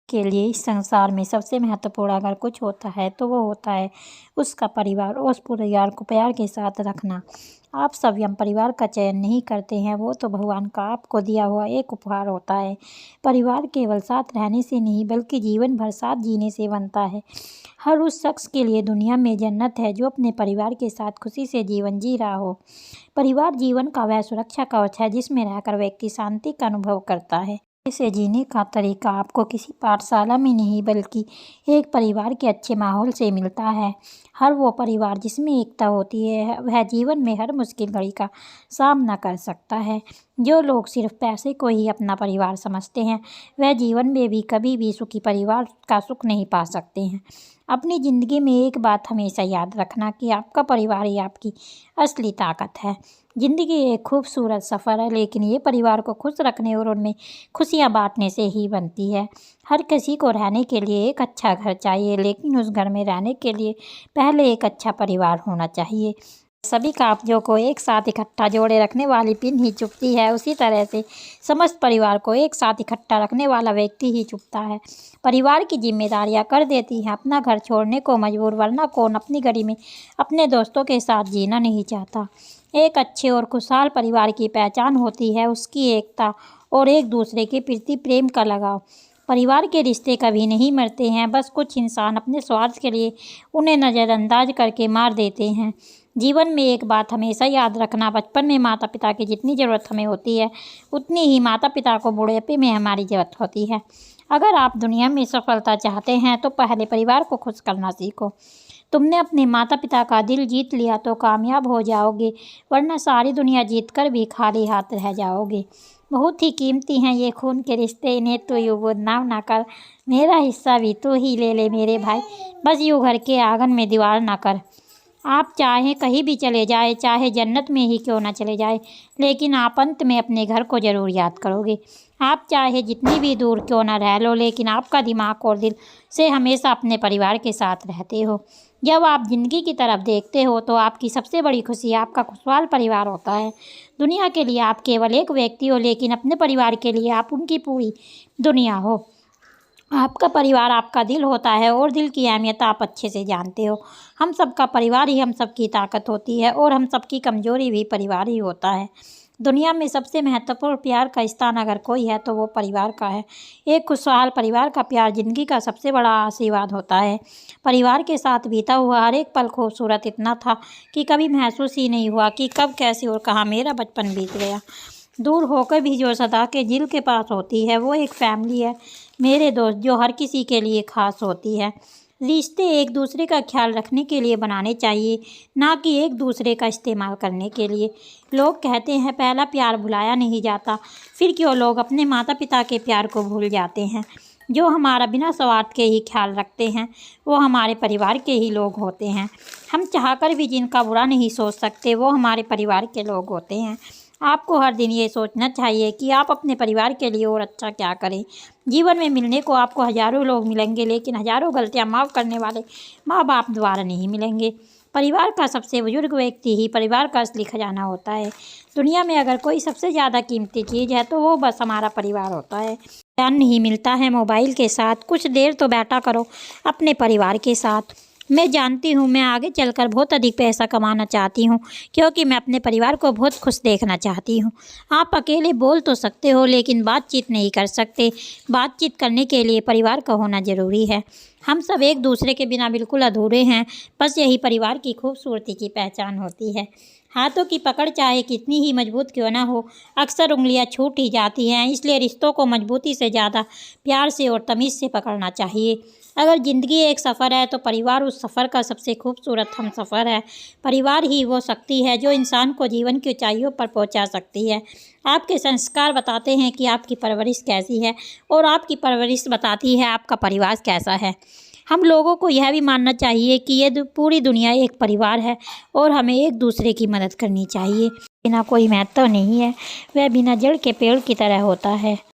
के लिए इस संसार में सबसे महत्वपूर्ण अगर कुछ होता है तो वो होता है उसका परिवार और उस परिवार को प्यार के साथ रखना। आप स्वयं परिवार का चयन नहीं करते हैं, वो तो भगवान का आपको दिया हुआ एक उपहार होता है। परिवार केवल साथ रहने से नहीं बल्कि जीवन भर साथ जीने से बनता है। हर उस शख्स के लिए दुनिया में जन्नत है जो अपने परिवार के साथ खुशी से जीवन जी रहा हो। परिवार जीवन का वह सुरक्षा कवच है जिसमें रहकर व्यक्ति शांति का अनुभव करता है। इसे जीने का तरीका आपको किसी पाठशाला में नहीं बल्कि एक परिवार के अच्छे माहौल से मिलता है। हर वो परिवार जिसमें एकता होती है वह जीवन में हर मुश्किल घड़ी का सामना कर सकता है। जो लोग सिर्फ पैसे को ही अपना परिवार समझते हैं वह जीवन में भी कभी भी सुखी परिवार का सुख नहीं पा सकते हैं। अपनी ज़िंदगी में एक बात हमेशा याद रखना कि आपका परिवार ही आपकी असली ताकत है। ज़िंदगी एक खूबसूरत सफ़र है लेकिन ये परिवार को खुश रखने और उनमें खुशियाँ बांटने से ही बनती है। हर किसी को रहने के लिए एक अच्छा घर चाहिए लेकिन उस घर में रहने के लिए पहले एक अच्छा परिवार होना चाहिए। सभी काब्यों को एक साथ इकट्ठा जोड़े रखने वाली पिन ही चुभती है, उसी तरह से समस्त परिवार को एक साथ इकट्ठा रखने वाला व्यक्ति ही चुभता है। परिवार की जिम्मेदारियां कर देती हैं अपना घर छोड़ने को मजबूर, वरना कौन अपनी घड़ी में अपने दोस्तों के साथ जीना नहीं चाहता। एक अच्छे और खुशहाल परिवार की पहचान होती है उसकी एकता और एक दूसरे के प्रति प्रेम का लगाव। परिवार के रिश्ते कभी नहीं मरते हैं, बस कुछ इंसान अपने स्वार्थ के लिए उन्हें नज़रअंदाज करके मार देते हैं। जीवन में एक बात हमेशा याद रखना, बचपन में माता पिता की जितनी ज़रूरत हमें होती है उतनी ही माता पिता को बुढ़ापे में हमारी ज़रूरत होती है। अगर आप दुनिया में सफलता चाहते हैं तो पहले परिवार को खुश करना सीखो। तुमने अपने माता पिता का दिल जीत लिया तो कामयाब हो जाओगे, वरना सारी दुनिया जीत कर भी खाली हाथ रह जाओगे। बहुत ही कीमती हैं ये खून के रिश्ते, इन्हें तो यूँ बदनाम ना कर, मेरा हिस्सा भी तू ही ले ले मेरे भाई, बस यूँ घर के आंगन में दीवार ना कर। आप चाहे कहीं भी चले जाए, चाहे जन्नत में ही क्यों ना चले जाए, लेकिन आप अंत में अपने घर को ज़रूर याद करोगे। आप चाहे जितनी भी दूर क्यों ना रह लो, लेकिन आपका दिमाग और दिल से हमेशा अपने परिवार के साथ रहते हो। जब आप ज़िंदगी की तरफ देखते हो तो आपकी सबसे बड़ी खुशी आपका खुशहाल परिवार होता है। दुनिया के लिए आप केवल एक व्यक्ति हो, लेकिन अपने परिवार के लिए आप उनकी पूरी दुनिया हो। आपका परिवार आपका दिल होता है और दिल की अहमियत आप अच्छे से जानते हो। हम सबका परिवार ही हम सबकी ताकत होती है और हम सबकी कमजोरी भी परिवार ही होता है। दुनिया में सबसे महत्वपूर्ण प्यार का स्थान अगर कोई है तो वो परिवार का है। एक खुशहाल परिवार का प्यार जिंदगी का सबसे बड़ा आशीर्वाद होता है। परिवार के साथ बीता हुआ हर एक पल खूबसूरत इतना था कि कभी महसूस ही नहीं हुआ कि कब कैसे और कहाँ मेरा बचपन बीत गया। दूर होकर भी जो सदा के दिल के पास होती है वो एक फैमिली है मेरे दोस्त, जो हर किसी के लिए खास होती है। रिश्ते एक दूसरे का ख्याल रखने के लिए बनाने चाहिए, ना कि एक दूसरे का इस्तेमाल करने के लिए। लोग कहते हैं पहला प्यार भुलाया नहीं जाता, फिर क्यों लोग अपने माता पिता के प्यार को भूल जाते हैं। जो हमारा बिना स्वार्थ के ही ख्याल रखते हैं वो हमारे परिवार के ही लोग होते हैं। हम चाहकर भी जिनका बुरा नहीं सोच सकते वो हमारे परिवार के लोग होते हैं। आपको हर दिन ये सोचना चाहिए कि आप अपने परिवार के लिए और अच्छा क्या करें। जीवन में मिलने को आपको हज़ारों लोग मिलेंगे, लेकिन हज़ारों गलतियां माफ़ करने वाले माँ बाप दोबारा नहीं मिलेंगे। परिवार का सबसे बुजुर्ग व्यक्ति ही परिवार का असली खजाना होता है। दुनिया में अगर कोई सबसे ज़्यादा कीमती चीज़ है तो वो बस हमारा परिवार होता है। ज्ञान नहीं मिलता है मोबाइल के साथ, कुछ देर तो बैठा करो अपने परिवार के साथ। मैं जानती हूँ मैं आगे चलकर बहुत अधिक पैसा कमाना चाहती हूँ क्योंकि मैं अपने परिवार को बहुत खुश देखना चाहती हूँ। आप अकेले बोल तो सकते हो लेकिन बातचीत नहीं कर सकते। बातचीत करने के लिए परिवार का होना ज़रूरी है। हम सब एक दूसरे के बिना बिल्कुल अधूरे हैं, बस यही परिवार की खूबसूरती की पहचान होती है। हाथों की पकड़ चाहे कितनी ही मजबूत क्यों ना हो, अक्सर उंगलियां छूट ही जाती हैं। इसलिए रिश्तों को मजबूती से ज़्यादा प्यार से और तमीज़ से पकड़ना चाहिए। अगर ज़िंदगी एक सफ़र है तो परिवार उस सफ़र का सबसे खूबसूरत हम सफ़र है। परिवार ही वो शक्ति है जो इंसान को जीवन की ऊंचाइयों पर पहुंचा सकती है। आपके संस्कार बताते हैं कि आपकी परवरिश कैसी है और आपकी परवरिश बताती है आपका परिवार कैसा है। हम लोगों को यह भी मानना चाहिए कि ये पूरी दुनिया एक परिवार है और हमें एक दूसरे की मदद करनी चाहिए। बिना कोई महत्व नहीं है, वह बिना जड़ के पेड़ की तरह होता है।